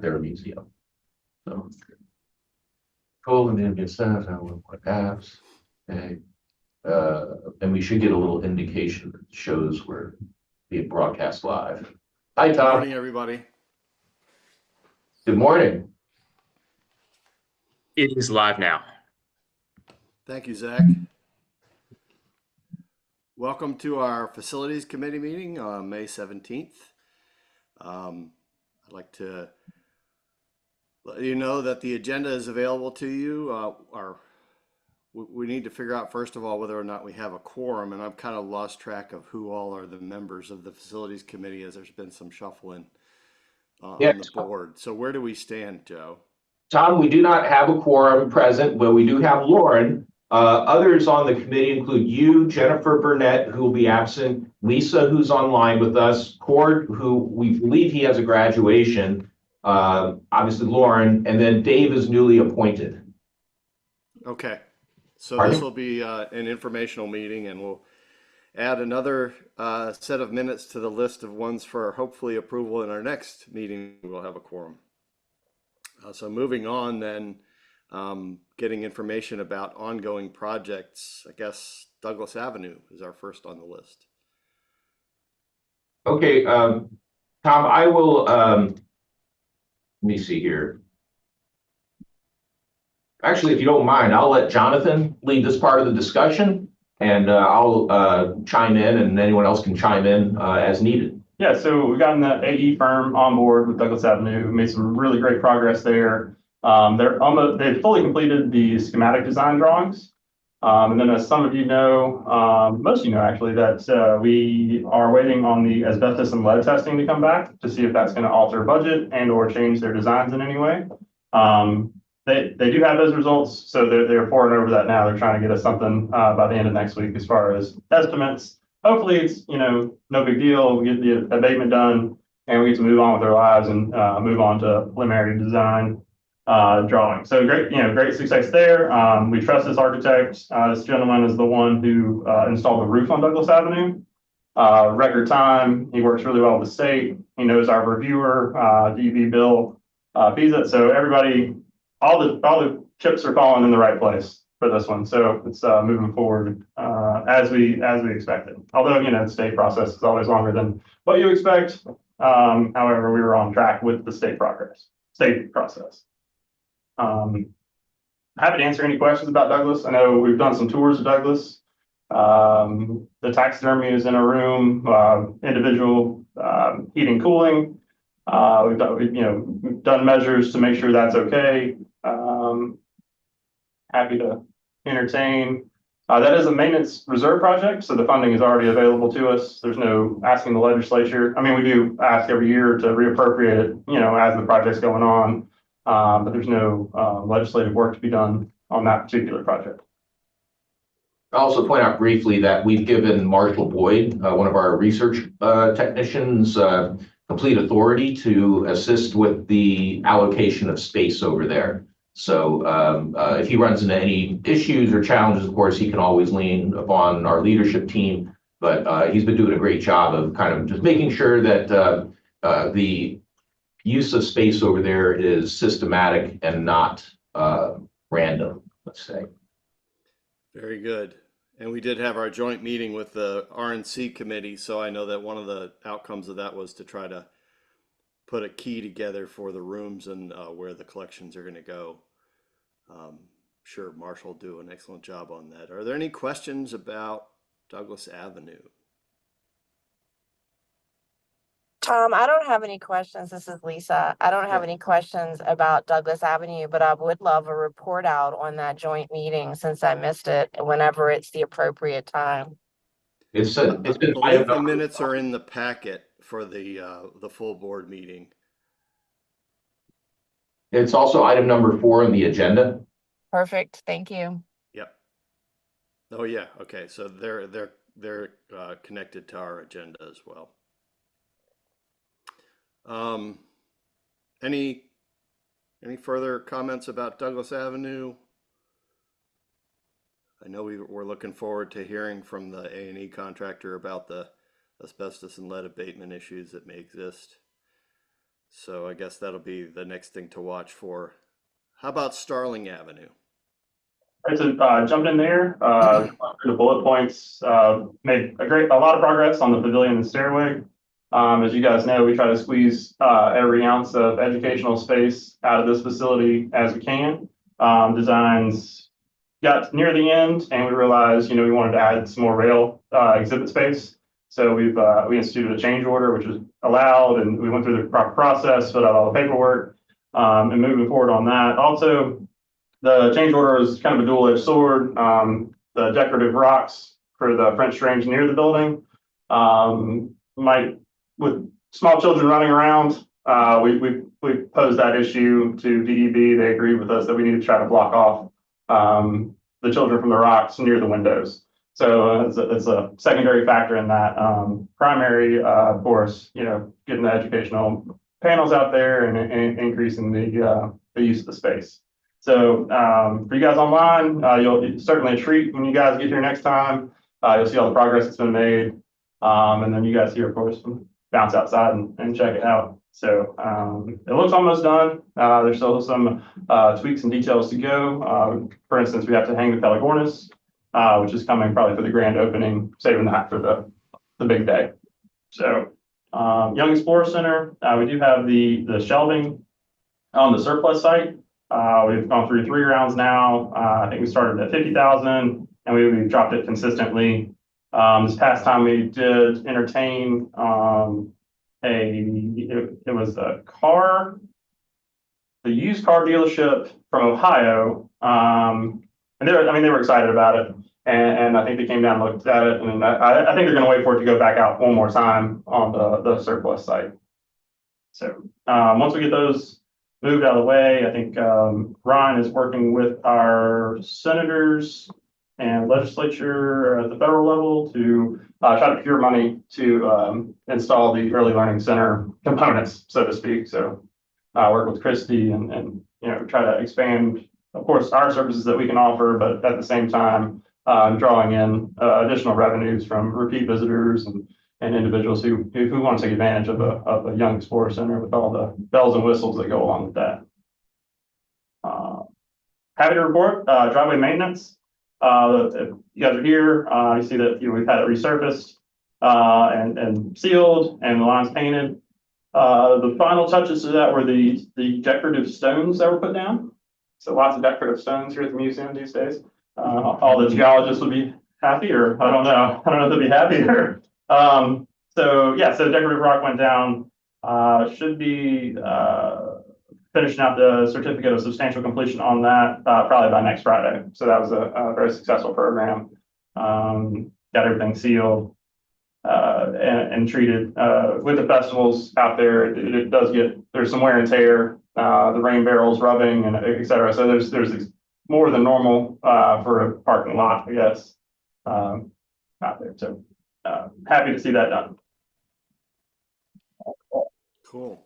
their museum. So, cool, and then it says, what apps, okay. And we should get a little indication that shows we're being broadcast live. Hi, Good Tom. morning, everybody. Good morning. It is live now. Thank you, Zach. Welcome to our Facilities Committee meeting on May 17th. I'd like to let you know that the agenda is available to you. We need to figure out, first of all, whether or not we have a quorum, and I've kind of lost track of who all are the members of the Facilities Committee as there's been some shuffling on the board. So where do we stand, Joe? Tom, we do not have a quorum present, but we do have Lauren. Others on the committee include you, Jennifer Burnett, who will be absent, Lisa, who's online with us, Cord, who we believe he has a graduation, obviously Lauren, and then Dave is newly appointed. Okay, so Pardon? this will be an informational meeting, and we'll add another set of minutes to the list of ones for hopefully approval in our next meeting. We'll have a quorum. So moving on then, getting information about ongoing projects. I guess Douglas Avenue is our first on the list. Okay, Tom, I will, let me see here. Actually, if you don't mind, I'll let Jonathan lead this part of the discussion, and I'll chime in, and anyone else can chime in as needed. Yeah, so we've gotten the AE firm on board with Douglas Avenue. We've made some really great progress there. They've fully completed the schematic design drawings. And then as some of you know, most of you know actually, that we are waiting on the asbestos and lead testing to come back to see if that's going to alter budget and or change their designs in any way. They do have those results, so they're pouring over that now. They're trying to get us something by the end of next week as far as estimates. Hopefully it's, no big deal. We get the abatement done and we get to move on with our lives and move on to preliminary design drawing. So great success there. We trust this architect. This gentleman is the one who installed the roof on Douglas Avenue. Record time. He works really well with the state. He knows our reviewer, DB Bill Pisa. So everybody, all the chips are falling in the right place for this one. So it's moving forward as we expected. Although, the state process is always longer than what you expect. However, we were on track with the state process. Happy to answer any questions about Douglas. I know we've done some tours of Douglas. The taxidermy is in a room, individual heating, cooling. We've done measures to make sure that's okay. Happy to entertain. That is a maintenance reserve project, so the funding is already available to us. There's no asking the legislature. I mean, we do ask every year to reappropriate it, as the project's going on, but there's no legislative work to be done on that particular project. I'll also point out briefly that we've given Marshall Boyd, one of our research technicians, complete authority to assist with the allocation of space over there. So if he runs into any issues or challenges, of course, he can always lean upon our leadership team. But he's been doing a great job of kind of just making sure that the use of space over there is systematic and not random, let's say. Very good. And we did have our joint meeting with the RNC committee. So I know that one of the outcomes of that was to try to put a key together for the rooms and where the collections are going to go. Sure, Marshall will do an excellent job on that. Are there any questions about Douglas Avenue? Tom, I don't have any questions. This is Lisa. I don't have any questions about Douglas Avenue, but I would love a report out on that joint meeting since I missed it whenever it's the appropriate time. It's I been believe the minutes are in the packet for the full board meeting. It's also item number 4 on the agenda. Perfect. Thank you. Yep. Oh yeah. Okay. So they're connected to our agenda as well. Any further comments about Douglas Avenue? I know we're looking forward to hearing from the A&E contractor about the asbestos and lead abatement issues that may exist. So I guess that'll be the next thing to watch for. How about Starling Avenue? Right, so jumped in there, the bullet points, made a lot of progress on the pavilion and stairway. As you guys know, we try to squeeze every ounce of educational space out of this facility as we can. Designs got near the end, and we realized, we wanted to add some more rail exhibit space. So we instituted a change order, which was allowed, and we went through the proper process, filled out all the paperwork, and moving forward on that. Also, the change order is kind of a dual-edged sword. The decorative rocks for the French drains near the building with small children running around, we posed that issue to DEB. They agreed with us that we need to try to block off the children from the rocks near the windows. So it's a secondary factor in that. Primary, of course, getting the educational panels out there and increasing the use of the space. So for you guys online, you'll certainly a treat when you guys get here next time. You'll see all the progress that's been made. And then you guys here, of course, bounce outside and check it out. So it looks almost done. There's still some tweaks and details to go. For instance, we have to hang the Pelagornis, which is coming probably for the grand opening, saving that for the big day. So Young Explorer Center, we do have the shelving on the surplus site. We've gone through 3 rounds now. I think we started at 50,000 and we've dropped it consistently. This past time we did entertain it was the used car dealership from Ohio. And they were excited about it. And I think they came down and looked at it. And I think they're going to wait for it to go back out one more time on the surplus site. So once we get those moved out of the way, I think Ryan is working with our senators and legislature at the federal level to try to procure money to install the early learning center components, so to speak. So work with Christy and try to expand, of course, our services that we can offer, but at the same time drawing in additional revenues from repeat visitors and individuals who want to take advantage of a Young Explorer Center with all the bells and whistles that go along with that. Happy to report driveway maintenance. If you guys are here, you see that we've had it resurfaced and sealed and the lines painted. The final touches to that were the decorative stones that were put down. So lots of decorative stones here at the museum these days. All the geologists would be happy, or I don't know if they'd be happy or. So decorative rock went down. Should be finishing out the certificate of substantial completion on that probably by next Friday. So that was a very successful program. Got everything sealed and treated with the festivals out there. It does there's some wear and tear. The rain barrels rubbing and et cetera. So there's more than normal for a parking lot, I guess, out there. So happy to see that done. Cool.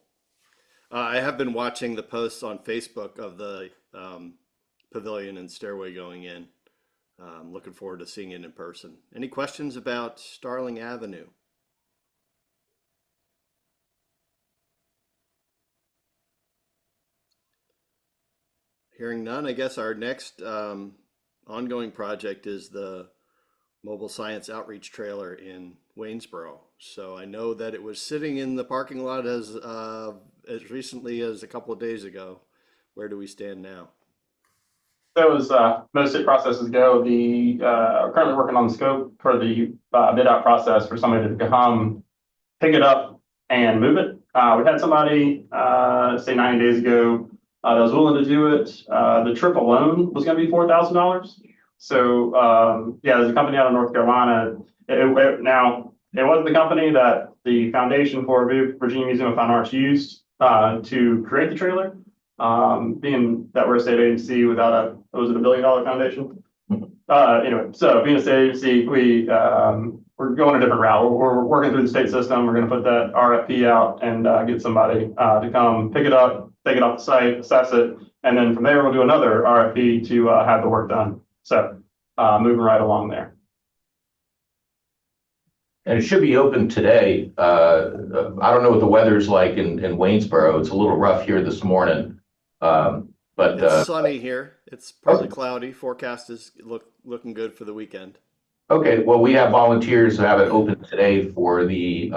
I have been watching the posts on Facebook of the pavilion and stairway going in. Looking forward to seeing it in person. Any questions about Starling Avenue? Hearing none, I guess our next ongoing project is the mobile science outreach trailer in Waynesboro. So I know that it was sitting in the parking lot as recently as a couple of days ago. Where do we stand now? That was most state processes go. We're currently working on the scope for the bid out process for somebody to come pick it up and move it. We had somebody say 90 days ago that was willing to do it. The trip alone was going to be $4,000. So there's a company out of North Carolina. Now, it wasn't the company that the Foundation for Virginia Museum of Fine Arts used to create the trailer. Being that we're a state agency without was it $1 billion foundation? Anyway, so being a state agency, we're going a different route. We're working through the state system. We're going to put that RFP out and get somebody to come pick it up, take it off the site, assess it, and then from there we'll do another RFP to have the work done. So moving right along there. And it should be open today. I don't know what the weather's like in Waynesboro. It's a little rough here this morning. But It's sunny here. It's partly cloudy. Forecast is looking good for the weekend. okay, well, we have volunteers who have it open today for the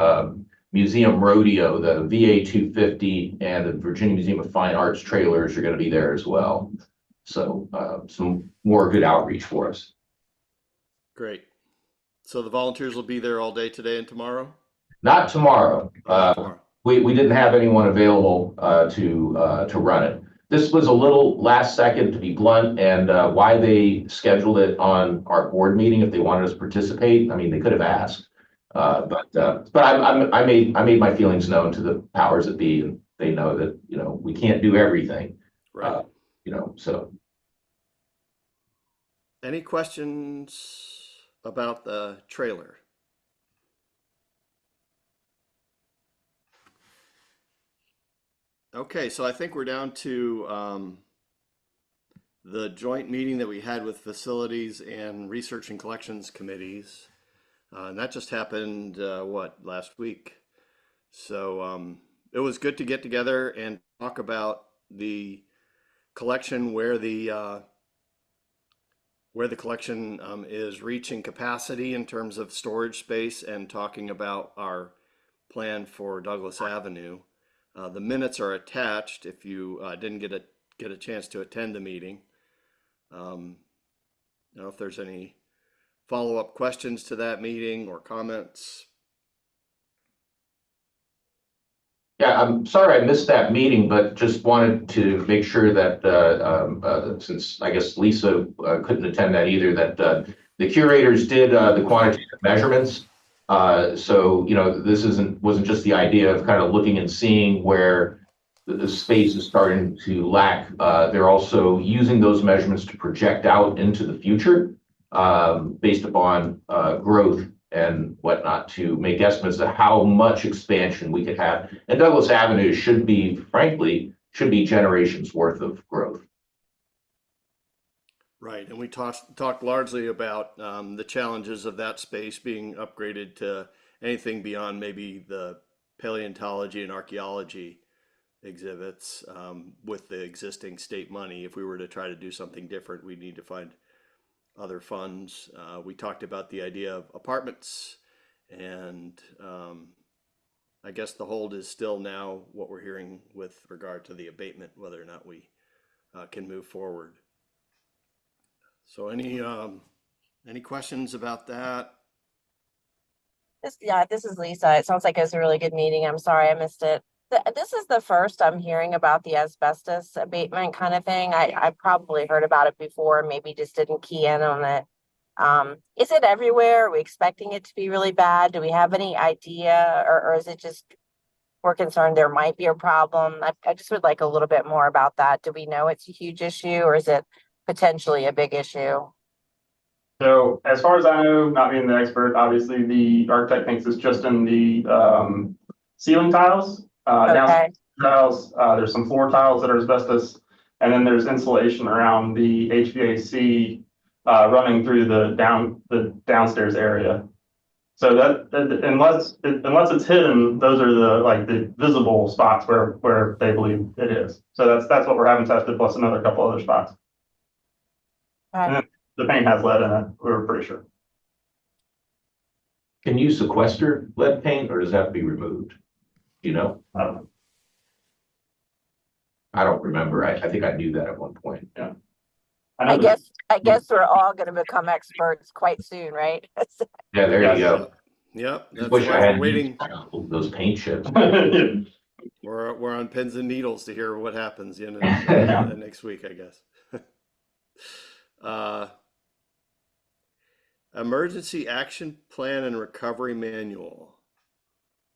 Museum Rodeo. The VA 250 and the Virginia Museum of Fine Arts trailers are going to be there as well. So some more good outreach for us. Great. So the volunteers will be there all day today and tomorrow? Not tomorrow. Tomorrow. We didn't have anyone available to run it. This was a little last second, to be blunt, and why they scheduled it on our board meeting if they wanted us to participate. I mean, they could have asked, but I made my feelings known to the powers that be, and they know that we can't do everything. Right. So. Any questions about the trailer? Okay, so I think we're down to the joint meeting that we had with facilities and research and collections committees. And that just happened, last week. So it was good to get together and talk about the collection, where the collection is reaching capacity in terms of storage space, and talking about our plan for Douglas Avenue. The minutes are attached if you didn't get a chance to attend the meeting. I don't know if there's any follow-up questions to that meeting or comments. Yeah, I'm sorry I missed that meeting, but just wanted to make sure that since I guess Lisa couldn't attend that either, that the curators did the quantitative measurements. So this wasn't just the idea of kind of looking and seeing where the space is starting to lack. They're also using those measurements to project out into the future based upon growth and whatnot, to make estimates of how much expansion we could have. And Douglas Avenue should be generations worth of growth. Right, and we talked largely about the challenges of that space being upgraded to anything beyond maybe the paleontology and archaeology exhibits with the existing state money. If we were to try to do something different, we'd need to find other funds. We talked about the idea of apartments, and I guess the hold is still now what we're hearing with regard to the abatement, whether or not we can move forward. So any questions about that? This is Lisa. It sounds like it was a really good meeting. I'm sorry I missed it. This is the first I'm hearing about the asbestos abatement kind of thing. I probably heard about it before, maybe just didn't key in on it. Is it everywhere? Are we expecting it to be really bad? Do we have any idea, or is it just we're concerned there might be a problem? I just would like a little bit more about that. Do we know it's a huge issue, or is it potentially a big issue? So as far as I know, not being the expert, obviously the architect thinks it's just in the ceiling tiles. Down tiles, there's some floor tiles that are asbestos, and then there's insulation around the HVAC running through the downstairs area. So that unless it's hidden, those are the visible spots where they believe it is. So that's what we're having tested, plus another couple other spots. And then the paint has lead in it, we're pretty sure. Can you sequester lead paint, or does that have to be removed? I don't know. I don't remember. I think I knew that at one point. Yeah. I guess we're all going to become experts quite soon, right? Yeah, there you go. Yep. I wish I had waiting. Those paint chips. We're on pins and needles to hear what happens next week, I guess. Emergency Action Plan and Recovery Manual.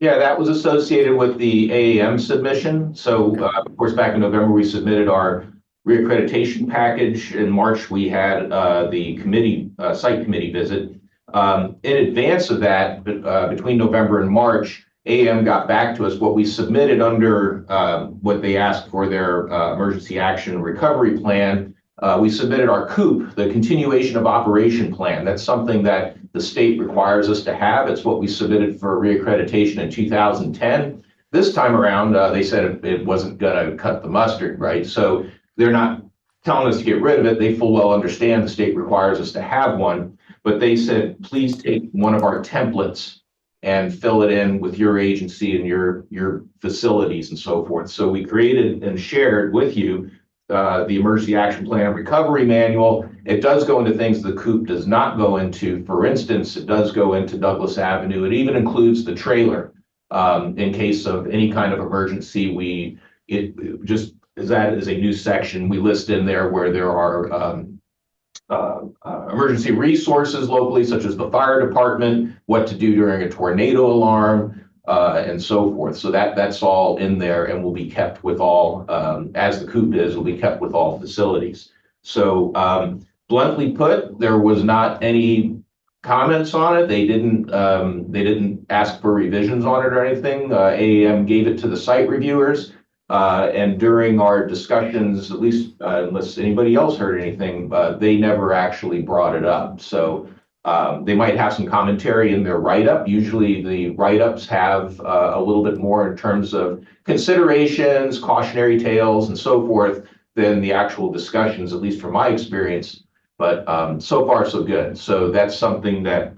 Yeah, that was associated with the AAM submission. So, of course, back in November, we submitted our reaccreditation package. In March, we had the committee, site committee visit. In advance of that, between November and March, AAM got back to us. What we submitted under what they asked for their emergency action recovery plan we submitted our COOP, the continuation of operation plan. That's something that the state requires us to have. It's what we submitted for reaccreditation in 2010. This time around, they said it wasn't going to cut the mustard, right? So they're not telling us to get rid of it. They full well understand the state requires us to have one, but they said, please take one of our templates and fill it in with your agency and your facilities and so forth. So we created and shared with you the Emergency Action Plan Recovery Manual. It does go into things the COOP does not go into. For instance, it does go into Douglas Avenue. It even includes the trailer in case of any kind of emergency. It just as that is a new section we list in there where there are emergency resources locally, such as the fire department, what to do during a tornado alarm, and so forth. So that's all in there and will be kept with all, as the COOP is, will be kept with all facilities. So bluntly put, there was not any comments on it. They didn't ask for revisions on it or anything. AAM gave it to the site reviewers. And during our discussions, at least unless anybody else heard anything, they never actually brought it up. So they might have some commentary in their write-up. Usually the write-ups have a little bit more in terms of considerations, cautionary tales, and so forth than the actual discussions, at least from my experience. But so far, so good. So that's something that,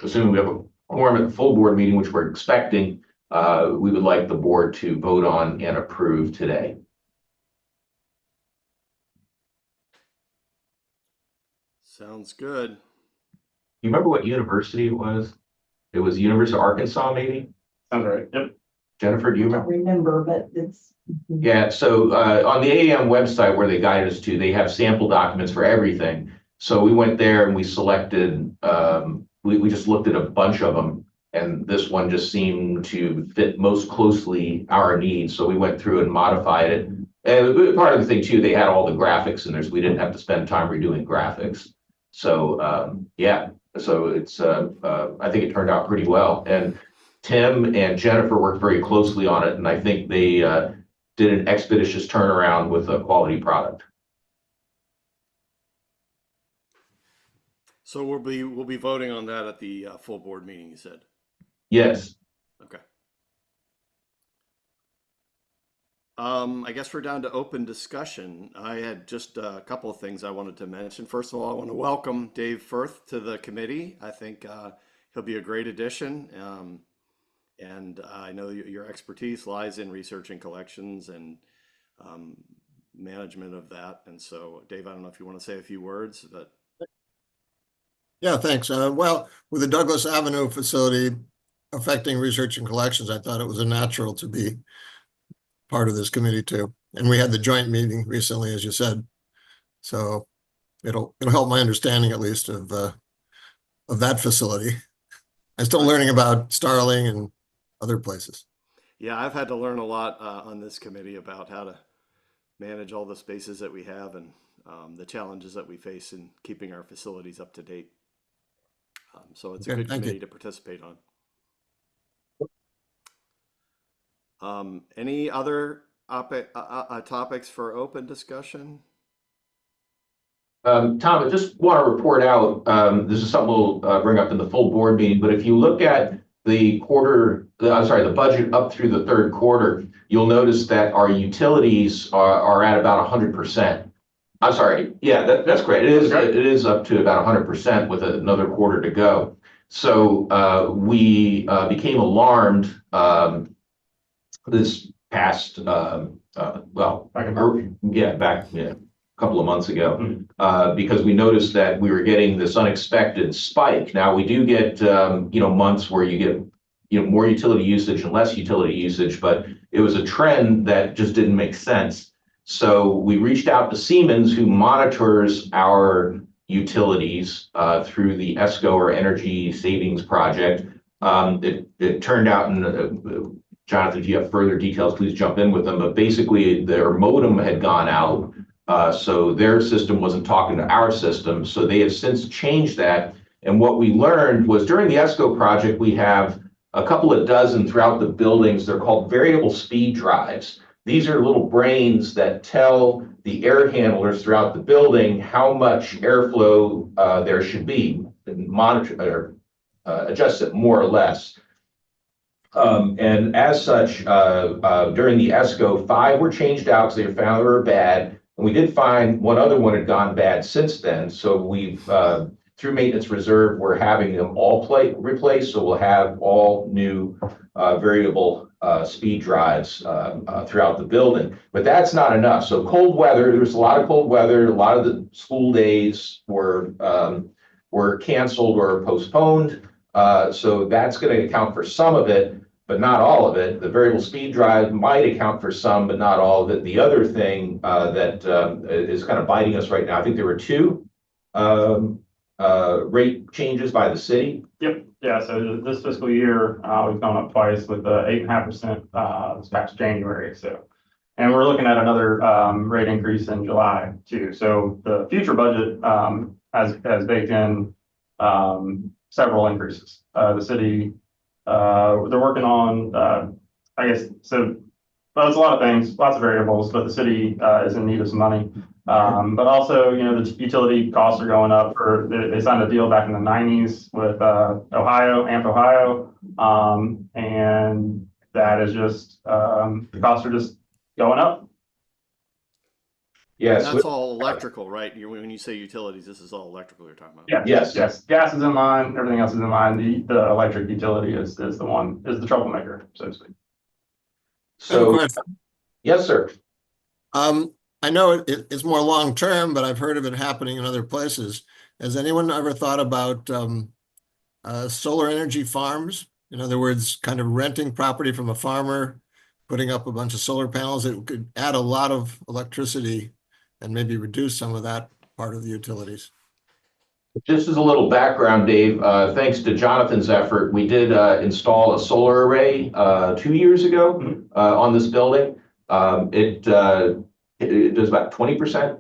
assuming we have a quorum at the full board meeting, which we're expecting, we would like the board to vote on and approve today. Sounds good. You remember what university it was? It was University of Arkansas, maybe? Sounds right. Yep. Jennifer, do you I don't remember? remember, but it's. Yeah, so on the AAM website where they guided us to, they have sample documents for everything. So we went there and we selected, we just looked at a bunch of them. And this one just seemed to fit most closely our needs. So we went through and modified it. And part of the thing too, they had all the graphics in there, so we didn't have to spend time redoing graphics. So yeah, so it's I think it turned out pretty well. And Tim and Jennifer worked very closely on it, and I think they did an expeditious turnaround with a quality product. So we'll be voting on that at the full board meeting, you said? Yes. Okay. I guess we're down to open discussion. I had just a couple of things I wanted to mention. First of all, I want to welcome Dave Firth to the committee. I think he'll be a great addition. And I know your expertise lies in research and collections and management of that. And so, Dave, I don't know if you want to say a few words, but. Yeah, thanks. Well, with the Douglas Avenue facility affecting research and collections, I thought it was a natural to be part of this committee too. And we had the joint meeting recently, as you said. So it'll help my understanding at least of that facility. I'm still learning about Starling and other places. Yeah, I've had to learn a lot on this committee about how to manage all the spaces that we have and the challenges that we face in keeping our facilities up to date. So it's a good committee to participate on. Any other topics for open discussion? Tom, I just want to report out, this is something we'll bring up in the full board meeting, but if you look at the the budget up through the third quarter, you'll notice that our utilities are at about 100%. I'm sorry. Yeah, that's great. It is up to about 100% with another quarter to go. So we became alarmed this past a couple of months ago because we noticed that we were getting this unexpected spike. Now we do get months where you get more utility usage and less utility usage, but it was a trend that just didn't make sense. So we reached out to Siemens, who monitors our utilities through the ESCO or Energy Savings Project. It turned out, and Jonathan, if you have further details, please jump in with them. But basically, their modem had gone out, so their system wasn't talking to our system. So they have since changed that. And what we learned was during the ESCO project, we have a couple of dozen throughout the buildings. They're called variable speed drives. these are little brains that tell the air handlers throughout the building how much airflow there should be, and monitor or adjust it more or less. And as such, during the ESCO, 5 were changed out because they were found they were bad. And we did find one other one had gone bad since then. So we've, through maintenance reserve, we're having them all replaced. So we'll have all new variable speed drives throughout the building. But that's not enough. So cold weather, there's a lot of cold weather. A lot of the school days were canceled or postponed. So that's going to account for some of it, but not all of it. The variable speed drive might account for some, but not all of it. The other thing that is kind of biting us right now, I think there were 2 rate changes by the city. Yep. Yeah. So this fiscal year, we've gone up twice with the 8.5% this past January. So, and we're looking at another rate increase in July too. So the future budget has baked in several increases. The city, they're working on, I guess, so, but it's a lot of things, lots of variables, but the city is in need of some money. But also, you know, the utility costs are going up. They signed a deal back in the 90s with AMP Ohio, and that is just, the costs are just going up. Yes. That's all electrical, right? When you say utilities, this is all electrical you're talking about. Yeah. Yes. Yes. Gas is in line. Everything else is in line. The electric utility is the troublemaker, so to speak. So, yes, sir. I know it's more long-term, but I've heard of it happening in other places. Has anyone ever thought about solar energy farms? In other words, kind of renting property from a farmer, putting up a bunch of solar panels. It could add a lot of electricity and maybe reduce some of that part of the utilities. Just as a little background, Dave, thanks to Jonathan's effort, we did install a solar array 2 years ago on this building. It does about 20%.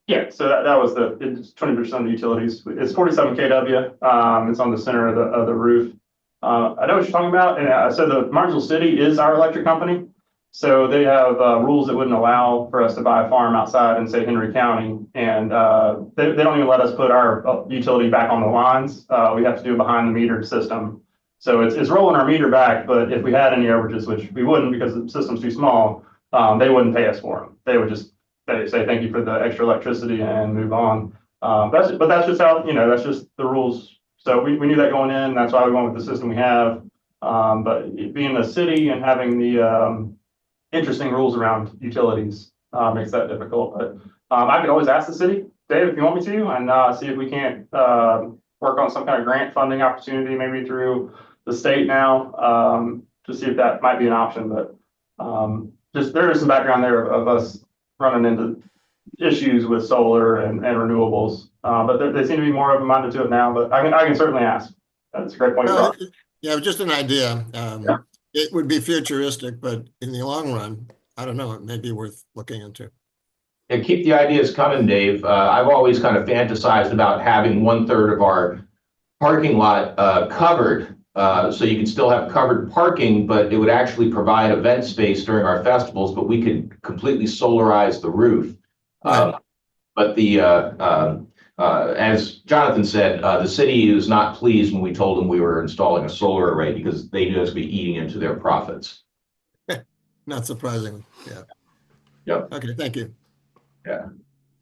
Yeah, so that was it's 20% of the utilities. It's 47 kW. It's on the center of the roof. I know what you're talking about, and so the Martinsville City is our electric company. So they have rules that wouldn't allow for us to buy a farm outside in, say, Henry County, and they don't even let us put our utility back on the lines. We have to do a behind-the-meter system. So it's rolling our meter back, but if we had any overages, which we wouldn't because the system's too small, they wouldn't pay us for them. They would just say thank you for the extra electricity and move on. But that's just how, you know, that's just the rules. So we knew that going in. That's why we went with the system we have. But being a city and having the interesting rules around utilities makes that difficult. But I could always ask the city, Dave, if you want me to, and see if we can't work on some kind of grant funding opportunity, maybe through the state now, to see if that might be an option. But just there is some background there of us running into issues with solar and renewables. But they seem to be more open-minded to it now. But I can certainly ask. That's a great point. Yeah, just an idea. It would be futuristic, but in the long run, I don't know, it may be worth looking into. And keep the ideas coming, Dave. I've always kind of fantasized about having 1/3 of our parking lot covered. So you can still have covered parking, but it would actually provide event space during our festivals, but we could completely solarize the roof. Right. But as Jonathan said, the city is not pleased when we told them we were installing a solar array because they knew us to be eating into their profits. Not surprising. Yeah. Yep. Okay, thank you. Yeah.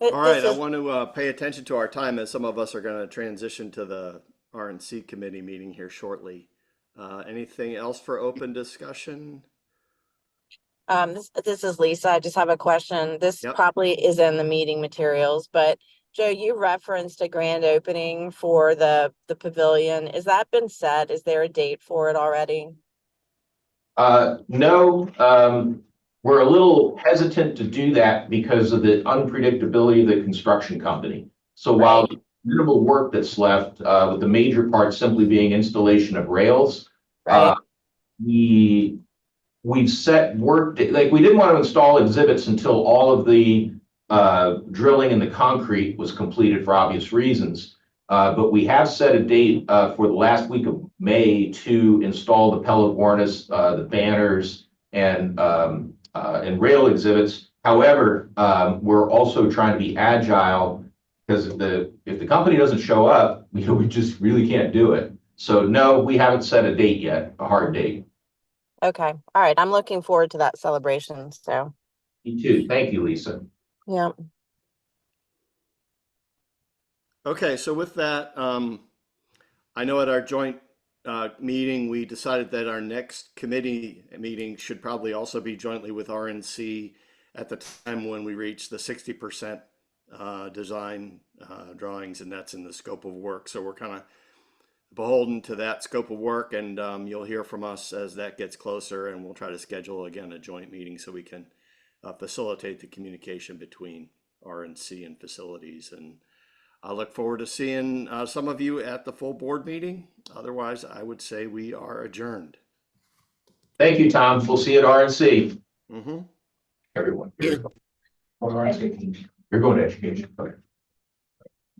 All right, I want to pay attention to our time as some of us are going to transition to the RNC committee meeting here shortly. Anything else for open discussion? This is Lisa. I just have a question. This probably is in the meeting materials, but Joe, you referenced a grand opening for the pavilion. Has that been set? Is there a date for it already? No, we're a little hesitant to do that because of the unpredictability of the construction company. So while the minimal work that's left, with the major part simply being installation of rails, we've set work, like we didn't want to install exhibits until all of the drilling in the concrete was completed for obvious reasons. But we have set a date for the last week of May to install the pellet warnis, the banners, and and rail exhibits. However, we're also trying to be agile because if the company doesn't show up, we just really can't do it. So no, we haven't set a date yet, a hard date. Okay, all right, I'm looking forward to that celebration, so, Me too. Thank you, Lisa. yeah. Okay, so with that, I know at our joint meeting, we decided that our next committee meeting should probably also be jointly with RNC at the time when we reach the 60% design drawings, and that's in the scope of work. So we're kind of beholden to that scope of work, and you'll hear from us as that gets closer, and we'll try to schedule again a joint meeting so we can facilitate the communication between RNC and facilities. And I look forward to seeing some of you at the full board meeting. Otherwise, I would say we are adjourned. Thank you, Tom. We'll see you at RNC. Mm-hmm. Everyone. Yeah. You're going to education. Okay.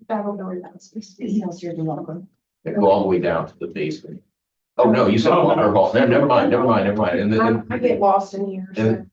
I don't know where that's. He else you're welcome. Go all the way down to the basement. Oh, no, you said Walker Hall. Never mind. And then, I get lost in here. and So.